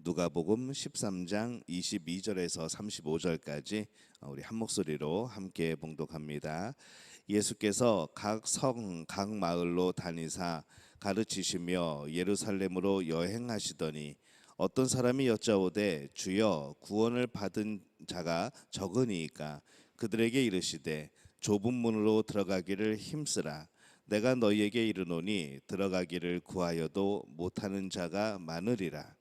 누가복음 13장 22절에서 35절까지 우리 한 목소리로 함께 봉독합니다. 예수께서 각 성, 각 마을로 다니사 가르치시며 예루살렘으로 여행하시더니 어떤 사람이 여짜오되 주여 구원을 받은 자가 적으니이까 그들에게 이르시되 좁은 문으로 들어가기를 힘쓰라. 내가 너희에게 이르노니 들어가기를 구하여도 못하는 자가 많으리라.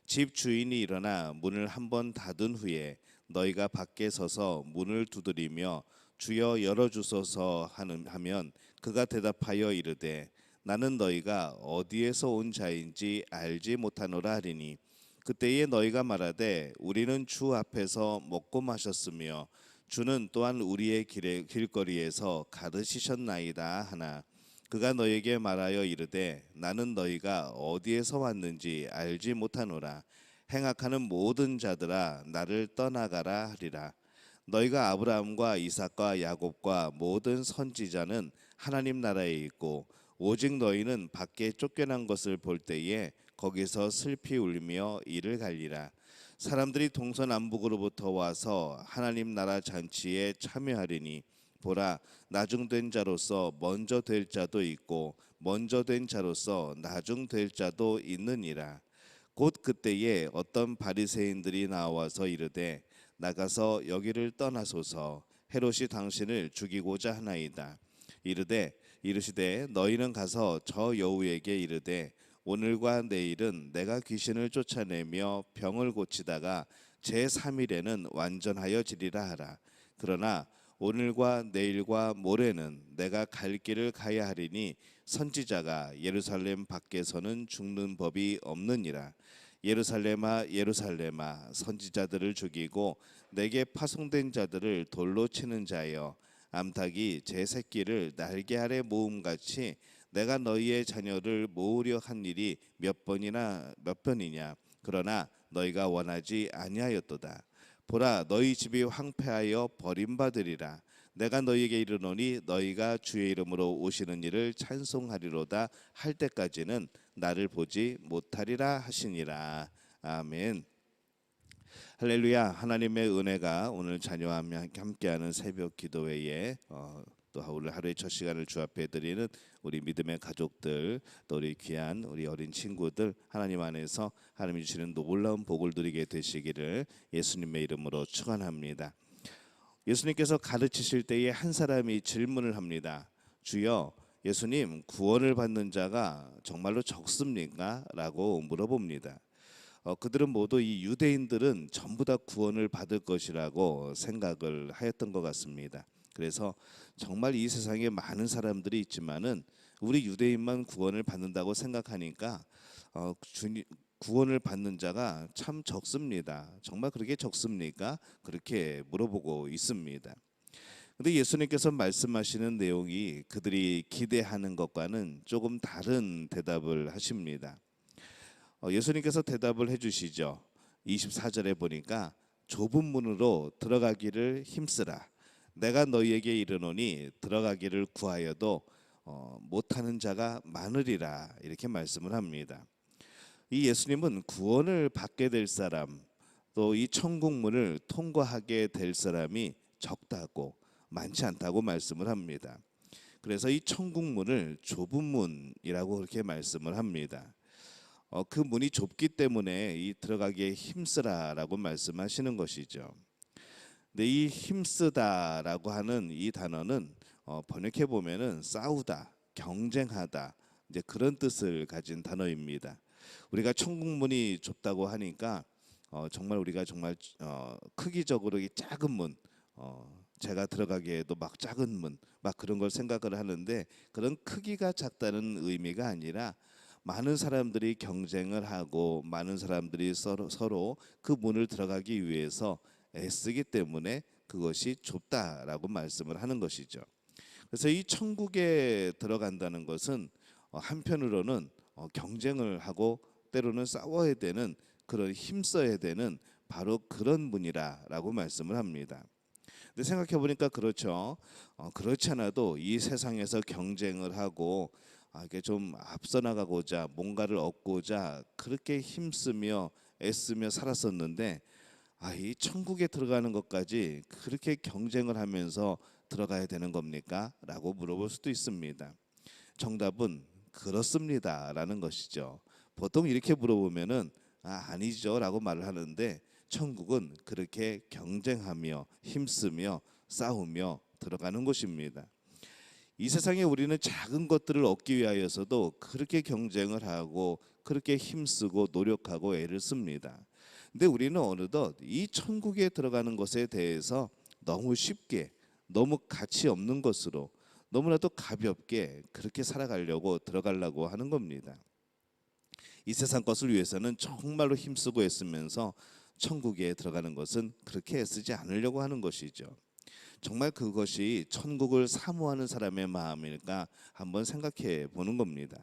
집 주인이 일어나 문을 한번 닫은 후에 너희가 밖에 서서 문을 두드리며 주여 열어주소서 하면 그가 대답하여 이르되 나는 너희가 어디에서 온 자인지 알지 못하노라 하리니 그때에 너희가 말하되 우리는 주 앞에서 먹고 마셨으며 주는 또한 우리의 길거리에서 가르치셨나이다 하나 그가 너희에게 말하여 이르되 나는 너희가 어디에서 왔는지 알지 못하노라. 행악하는 모든 자들아 나를 떠나가라 하리라. 너희가 아브라함과 이삭과 야곱과 모든 선지자는 하나님 나라에 있고 오직 너희는 밖에 쫓겨난 것을 볼 때에 거기서 슬피 울며 이를 갈리라. 사람들이 동서남북으로부터 와서 하나님 나라 잔치에 참여하리니 보라 나중된 자로서 먼저 될 자도 있고 먼저 된 자로서 나중될 자도 있느니라. 곧 그때에 어떤 바리새인들이 나와서 이르되 나가서 여기를 떠나소서 헤롯이 당신을 죽이고자 하나이다. 이르시되 너희는 가서 저 여우에게 이르되 오늘과 내일은 내가 귀신을 쫓아내며 병을 고치다가 제3일에는 완전하여 지리라 하라. 그러나 오늘과 내일과 모레는 내가 갈 길을 가야 하리니 선지자가 예루살렘 밖에서는 죽는 법이 없느니라. 예루살렘아 예루살렘아 선지자들을 죽이고 내게 파송된 자들을 돌로 치는 자여 암탉이 제 새끼를 날개 아래 모음같이 내가 너희의 자녀를 모으려 한 일이 몇 번이냐 그러나 너희가 원하지 아니하였도다. 보라 너희 집이 황폐하여 버림받으리라. 내가 너희에게 이르노니 너희가 주의 이름으로 오시는 일을 찬송하리로다 할 때까지는 나를 보지 못하리라 하시니라. 아멘. 할렐루야. 하나님의 은혜가 오늘 자녀와 함께하는 새벽 기도회에 또 오늘 하루의 첫 시간을 주 앞에 드리는 우리 믿음의 가족들 또 우리 귀한 우리 어린 친구들 하나님 안에서 하나님이 주시는 놀라운 복을 누리게 되시기를 예수님의 이름으로 축원합니다. 예수님께서 가르치실 때에 한 사람이 질문을 합니다. 주여 예수님 구원을 받는 자가 정말로 적습니까? 라고 물어봅니다. 그들은 모두 이 유대인들은 전부 다 구원을 받을 것이라고 생각을 하였던 것 같습니다. 그래서 정말 이 세상에 많은 사람들이 있지만은 우리 유대인만 구원을 받는다고 생각하니까 구원을 받는 자가 참 적습니다. 정말 그렇게 적습니까? 그렇게 물어보고 있습니다. 근데 예수님께서 말씀하시는 내용이 그들이 기대하는 것과는 조금 다른 대답을 하십니다. 예수님께서 대답을 해주시죠. 24절에 보니까 좁은 문으로 들어가기를 힘쓰라. 내가 너희에게 이르노니 들어가기를 구하여도 못하는 자가 많으리라 이렇게 말씀을 합니다. 이 예수님은 구원을 받게 될 사람 또 이 천국문을 통과하게 될 사람이 적다고 많지 않다고 말씀을 합니다. 그래서 이 천국문을 좁은 문이라고 그렇게 말씀을 합니다. 그 문이 좁기 때문에 이 들어가기에 힘쓰라라고 말씀하시는 것이죠. 근데 이 힘쓰다라고 하는 이 단어는 번역해 보면은 싸우다, 경쟁하다 이제 그런 뜻을 가진 단어입니다. 우리가 천국문이 좁다고 하니까 정말 우리가 정말 크기적으로 이 작은 문, 제가 들어가기에도 막 작은 문, 막 그런 걸 생각을 하는데 그런 크기가 작다는 의미가 아니라 많은 사람들이 경쟁을 하고 많은 사람들이 서로 그 문을 들어가기 위해서 애쓰기 때문에 그것이 좁다라고 말씀을 하는 것이죠. 그래서 이 천국에 들어간다는 것은 한편으로는 경쟁을 하고 때로는 싸워야 되는 그런 힘써야 되는 바로 그런 문이라고 말씀을 합니다. 근데 생각해 보니까 그렇죠. 그렇지 않아도 이 세상에서 경쟁을 하고 이게 좀 앞서 나가고자 뭔가를 얻고자 그렇게 힘쓰며 애쓰며 살았었는데 이 천국에 들어가는 것까지 그렇게 경쟁을 하면서 들어가야 되는 겁니까? 라고 물어볼 수도 있습니다. 정답은 그렇습니다라는 것이죠. 보통 이렇게 물어보면은 아니죠 라고 말을 하는데 천국은 그렇게 경쟁하며 힘쓰며 싸우며 들어가는 곳입니다. 이 세상에 우리는 작은 것들을 얻기 위하여서도 그렇게 경쟁을 하고 그렇게 힘쓰고 노력하고 애를 씁니다. 근데 우리는 어느덧 이 천국에 들어가는 것에 대해서 너무 쉽게 너무 가치 없는 것으로 너무나도 가볍게 그렇게 살아가려고 들어가려고 하는 겁니다. 이 세상 것을 위해서는 정말로 힘쓰고 애쓰면서 천국에 들어가는 것은 그렇게 애쓰지 않으려고 하는 것이죠. 정말 그것이 천국을 사모하는 사람의 마음일까 한번 생각해 보는 겁니다.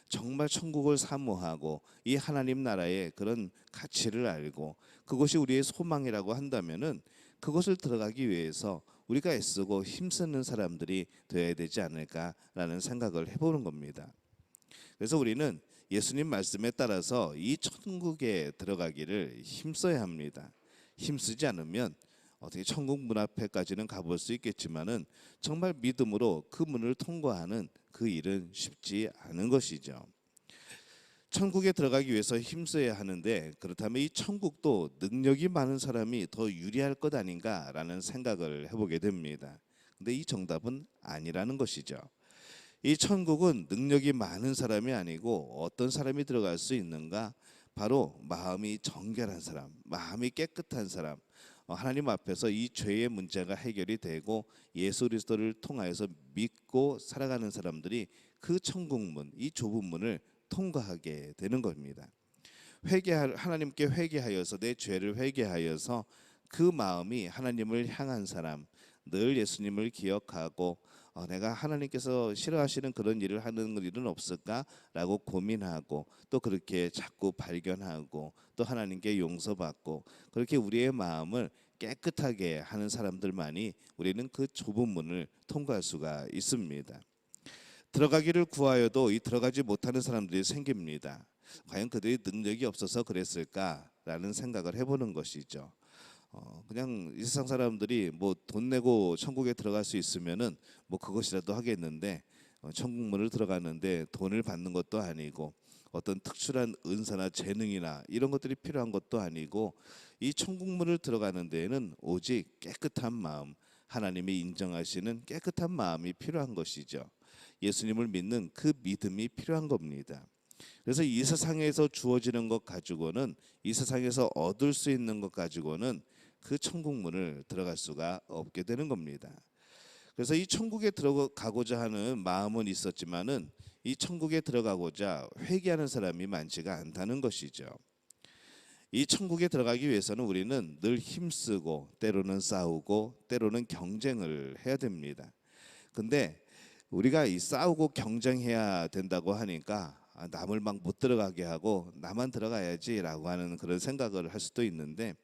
정말 천국을 사모하고 이 하나님 나라의 그런 가치를 알고 그것이 우리의 소망이라고 한다면은 그것을 들어가기 위해서 우리가 애쓰고 힘쓰는 사람들이 되어야 되지 않을까라는 생각을 해보는 겁니다. 그래서 우리는 예수님 말씀에 따라서 이 천국에 들어가기를 힘써야 합니다. 힘쓰지 않으면 어떻게 천국 문 앞에까지는 가볼 수 있겠지만은 정말 믿음으로 그 문을 통과하는 그 일은 쉽지 않은 것이죠. 천국에 들어가기 위해서 힘써야 하는데 그렇다면 이 천국도 능력이 많은 사람이 더 유리할 것 아닌가라는 생각을 해보게 됩니다. 근데 이 정답은 아니라는 것이죠. 이 천국은 능력이 많은 사람이 아니고 어떤 사람이 들어갈 수 있는가? 바로 마음이 정결한 사람, 마음이 깨끗한 사람, 하나님 앞에서 이 죄의 문제가 해결이 되고 예수 그리스도를 통하여서 믿고 살아가는 사람들이 그 천국문, 이 좁은 문을 통과하게 되는 겁니다. 하나님께 회개하여서 내 죄를 회개하여서 그 마음이 하나님을 향한 사람, 늘 예수님을 기억하고 내가 하나님께서 싫어하시는 그런 일을 하는 일은 없을까라고 고민하고 또 그렇게 자꾸 발견하고 또 하나님께 용서받고 그렇게 우리의 마음을 깨끗하게 하는 사람들만이 우리는 그 좁은 문을 통과할 수가 있습니다. 들어가기를 구하여도 이 들어가지 못하는 사람들이 생깁니다. 과연 그들이 능력이 없어서 그랬을까라는 생각을 해보는 것이죠. 그냥 이 세상 사람들이 뭐 돈 내고 천국에 들어갈 수 있으면은 뭐 그것이라도 하겠는데 천국 문을 들어가는데 돈을 받는 것도 아니고 어떤 특출한 은사나 재능이나 이런 것들이 필요한 것도 아니고 이 천국 문을 들어가는 데에는 오직 깨끗한 마음, 하나님이 인정하시는 깨끗한 마음이 필요한 것이죠. 예수님을 믿는 그 믿음이 필요한 겁니다. 그래서 이 세상에서 주어지는 것 가지고는 이 세상에서 얻을 수 있는 것 가지고는 그 천국 문을 들어갈 수가 없게 되는 겁니다. 그래서 이 천국에 들어가고자 하는 마음은 있었지만은 이 천국에 들어가고자 회개하는 사람이 많지가 않다는 것이죠. 이 천국에 들어가기 위해서는 우리는 늘 힘쓰고 때로는 싸우고 때로는 경쟁을 해야 됩니다. 근데 우리가 이 싸우고 경쟁해야 된다고 하니까 남을 막 못 들어가게 하고 나만 들어가야지라고 하는 그런 생각을 할 수도 있는데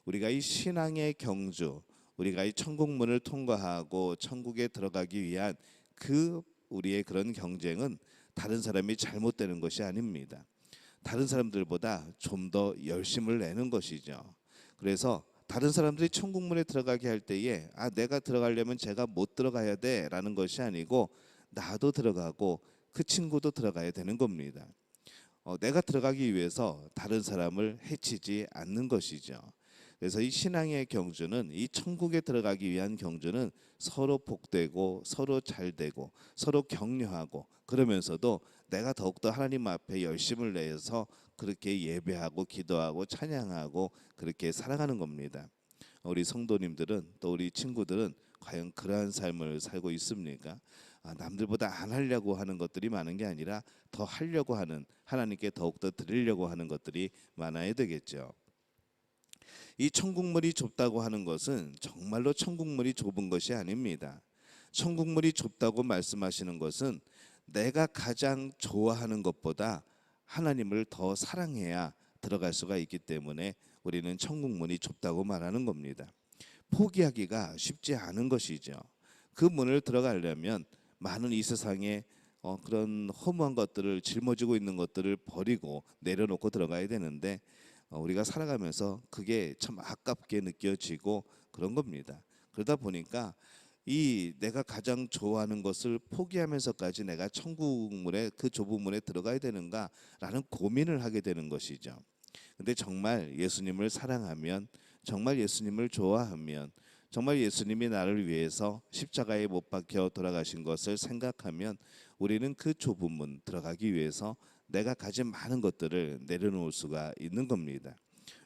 우리가 이 신앙의 경주, 우리가 이 천국문을 통과하고 천국에 들어가기 위한 그 우리의 그런 경쟁은 다른 사람이 잘못되는 것이 아닙니다. 다른 사람들보다 좀 더 열심을 내는 것이죠. 그래서 다른 사람들이 천국문에 들어가게 할 때에 내가 들어가려면 제가 못 들어가야 돼라는 것이 아니고 나도 들어가고 그 친구도 들어가야 되는 겁니다. 내가 들어가기 위해서 다른 사람을 해치지 않는 것이죠. 그래서 이 신앙의 경주는 이 천국에 들어가기 위한 경주는 서로 복되고 서로 잘되고 서로 격려하고 그러면서도 내가 더욱더 하나님 앞에 열심을 내서 그렇게 예배하고 기도하고 찬양하고 그렇게 살아가는 겁니다. 우리 성도님들은 또 우리 친구들은 과연 그러한 삶을 살고 있습니까? 남들보다 안 하려고 하는 것들이 많은 게 아니라 더 하려고 하는 하나님께 더욱더 드리려고 하는 것들이 많아야 되겠죠. 이 천국문이 좁다고 하는 것은 정말로 천국문이 좁은 것이 아닙니다. 천국문이 좁다고 말씀하시는 것은 내가 가장 좋아하는 것보다 하나님을 더 사랑해야 들어갈 수가 있기 때문에 우리는 천국문이 좁다고 말하는 겁니다. 포기하기가 쉽지 않은 것이죠. 그 문을 들어가려면 많은 이 세상에 그런 허무한 것들을 짊어지고 있는 것들을 버리고 내려놓고 들어가야 되는데 우리가 살아가면서 그게 참 아깝게 느껴지고 그런 겁니다. 그러다 보니까 이 내가 가장 좋아하는 것을 포기하면서까지 내가 천국문에 그 좁은 문에 들어가야 되는가라는 고민을 하게 되는 것이죠. 근데 정말 예수님을 사랑하면, 정말 예수님을 좋아하면, 정말 예수님이 나를 위해서 십자가에 못 박혀 돌아가신 것을 생각하면 우리는 그 좁은 문 들어가기 위해서 내가 가진 많은 것들을 내려놓을 수가 있는 겁니다.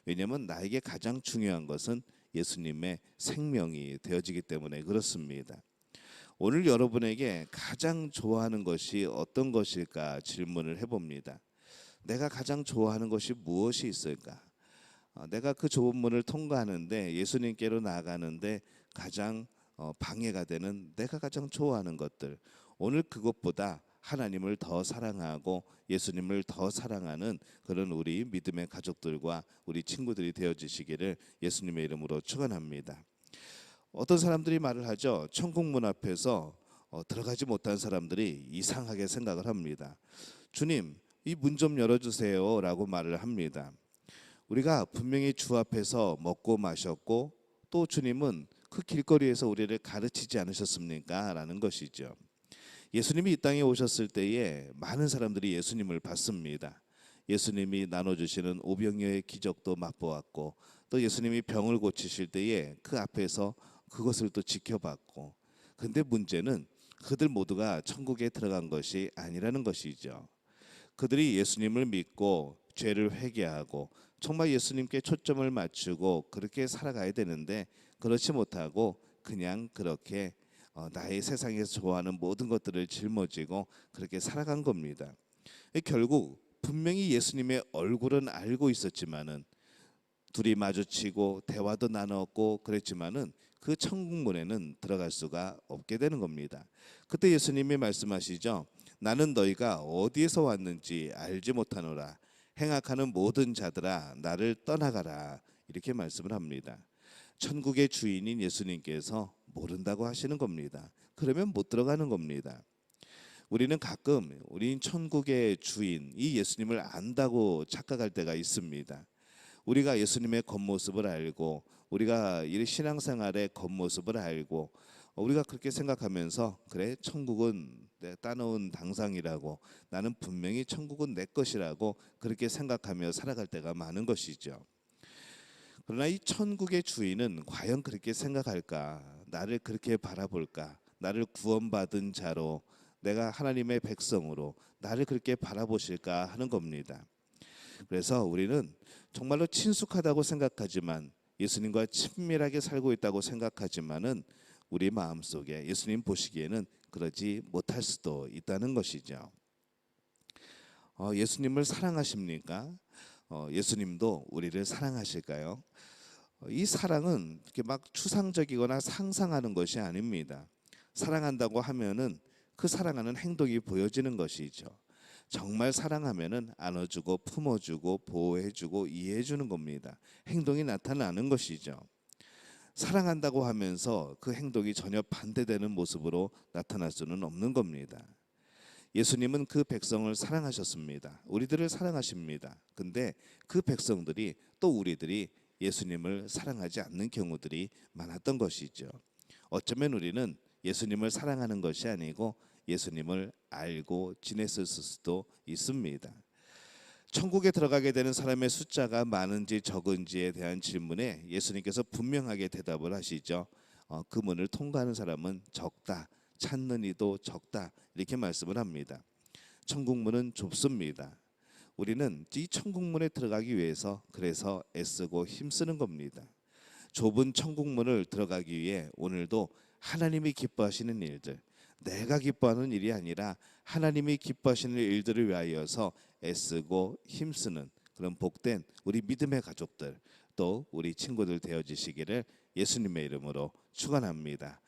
왜냐하면 나에게 가장 중요한 것은 예수님의 생명이 되어지기 때문에 그렇습니다. 오늘 여러분에게 가장 좋아하는 것이 어떤 것일까 질문을 해봅니다. 내가 가장 좋아하는 것이 무엇이 있을까? 내가 그 좁은 문을 통과하는데, 예수님께로 나아가는데 가장 방해가 되는 내가 가장 좋아하는 것들, 오늘 그것보다 하나님을 더 사랑하고 예수님을 더 사랑하는 그런 우리 믿음의 가족들과 우리 친구들이 되어주시기를 예수님의 이름으로 축원합니다. 어떤 사람들이 말을 하죠. 천국 문 앞에서 들어가지 못한 사람들이 이상하게 생각을 합니다. 주님, 이 문 좀 열어주세요 라고 말을 합니다. 우리가 분명히 주 앞에서 먹고 마셨고 또 주님은 그 길거리에서 우리를 가르치지 않으셨습니까? 라는 것이죠. 예수님이 이 땅에 오셨을 때에 많은 사람들이 예수님을 봤습니다. 예수님이 나눠주시는 오병이어의 기적도 맛보았고, 또 예수님이 병을 고치실 때에 그 앞에서 그것을 또 지켜봤고, 근데 문제는 그들 모두가 천국에 들어간 것이 아니라는 것이죠. 그들이 예수님을 믿고 죄를 회개하고 정말 예수님께 초점을 맞추고 그렇게 살아가야 되는데, 그렇지 못하고 그냥 그렇게 나의 세상에서 좋아하는 모든 것들을 짊어지고 그렇게 살아간 겁니다. 결국 분명히 예수님의 얼굴은 알고 있었지만은, 둘이 마주치고 대화도 나눴고 그랬지만은 그 천국문에는 들어갈 수가 없게 되는 겁니다. 그때 예수님이 말씀하시죠. 나는 너희가 어디에서 왔는지 알지 못하노라. 행악하는 모든 자들아 나를 떠나가라. 이렇게 말씀을 합니다. 천국의 주인인 예수님께서 모른다고 하시는 겁니다. 그러면 못 들어가는 겁니다. 우리는 가끔 우린 천국의 주인 이 예수님을 안다고 착각할 때가 있습니다. 우리가 예수님의 겉모습을 알고, 우리가 이 신앙생활의 겉모습을 알고, 우리가 그렇게 생각하면서 그래 천국은 내 따놓은 당상이라고, 나는 분명히 천국은 내 것이라고 그렇게 생각하며 살아갈 때가 많은 것이죠. 그러나 이 천국의 주인은 과연 그렇게 생각할까? 나를 그렇게 바라볼까? 나를 구원받은 자로, 내가 하나님의 백성으로 나를 그렇게 바라보실까 하는 겁니다. 그래서 우리는 정말로 친숙하다고 생각하지만, 예수님과 친밀하게 살고 있다고 생각하지만은 우리 마음속에 예수님 보시기에는 그러지 못할 수도 있다는 것이죠. 예수님을 사랑하십니까? 예수님도 우리를 사랑하실까요? 이 사랑은 이렇게 막 추상적이거나 상상하는 것이 아닙니다. 사랑한다고 하면은 그 사랑하는 행동이 보여지는 것이죠. 정말 사랑하면은 안아주고 품어주고 보호해주고 이해해주는 겁니다. 행동이 나타나는 것이죠. 사랑한다고 하면서 그 행동이 전혀 반대되는 모습으로 나타날 수는 없는 겁니다. 예수님은 그 백성을 사랑하셨습니다. 우리들을 사랑하십니다. 근데 그 백성들이, 또 우리들이 예수님을 사랑하지 않는 경우들이 많았던 것이죠. 어쩌면 우리는 예수님을 사랑하는 것이 아니고 예수님을 알고 지냈을 수도 있습니다. 천국에 들어가게 되는 사람의 숫자가 많은지 적은지에 대한 질문에 예수님께서 분명하게 대답을 하시죠. 그 문을 통과하는 사람은 적다, 찾는 이도 적다, 이렇게 말씀을 합니다. 천국 문은 좁습니다. 우리는 이 천국 문에 들어가기 위해서 그래서 애쓰고 힘쓰는 겁니다. 좁은 천국 문을 들어가기 위해 오늘도 하나님이 기뻐하시는 일들, 내가 기뻐하는 일이 아니라 하나님이 기뻐하시는 일들을 위하여서 애쓰고 힘쓰는 그런 복된 우리 믿음의 가족들, 또 우리 친구들 되어지시기를 예수님의 이름으로 축원합니다.